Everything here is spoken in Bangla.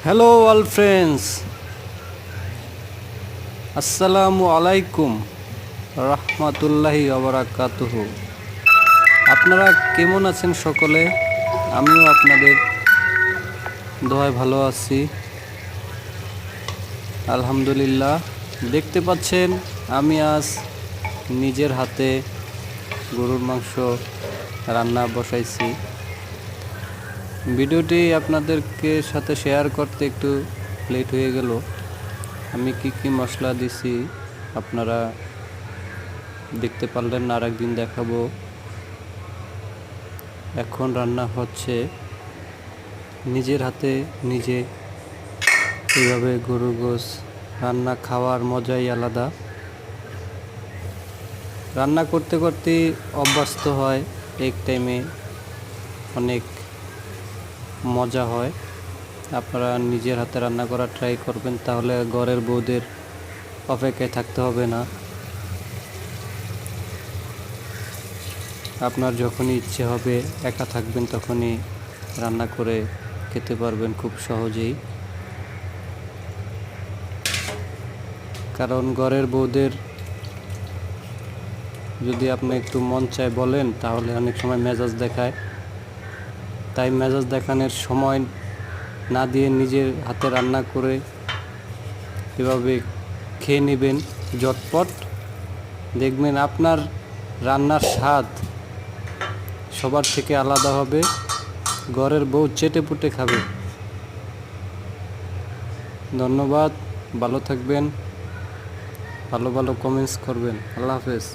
হ্যালো অল ফ্রেন্ডস, আসসালামু আলাইকুম রহমতুল্লাহি ওবারাকাতুহু। আপনারা কেমন আছেন সকলে? আমিও আপনাদের দোয়ায় ভালো আছি, আলহামদুলিল্লাহ। দেখতে পাচ্ছেন আমি আজ নিজের হাতে গরুর মাংস রান্না বসাইছি। ভিডিওটি আপনাদেরকে সাথে শেয়ার করতে একটু লেট হয়ে গেল। আমি কি মশলা দিছি আপনারা দেখতে পারলেন না, আরেকদিন দেখাবো। এখন রান্না হচ্ছে নিজের হাতে নিজে, এইভাবে গরুর গোশ রান্না খাওয়ার মজাই আলাদা। রান্না করতে করতে অভ্যস্ত হয়, এক টাইমে অনেক মজা হয়। আপনারা নিজের হাতে রান্না করা ট্রাই করবেন, তাহলে ঘরের বউদের অপেক্ষায় থাকতে হবে না। আপনার যখনই ইচ্ছে হবে, একা থাকবেন, তখনই রান্না করে খেতে পারবেন খুব সহজেই। কারণ ঘরের বউদের যদি আপনি একটু মন চায় বলেন, তাহলে অনেক সময় মেজাজ দেখায়। তাই মেজাজ দেখানোর সময় না দিয়ে নিজের হাতে রান্না করে এভাবে খেয়ে নেবেন ঝটপট। দেখবেন আপনার রান্নার স্বাদ সবার থেকে আলাদা হবে, ঘরের বউ চেটে পুটে খাবে। ধন্যবাদ, ভালো থাকবেন, ভালো ভালো কমেন্টস করবেন। আল্লাহ হাফেজ।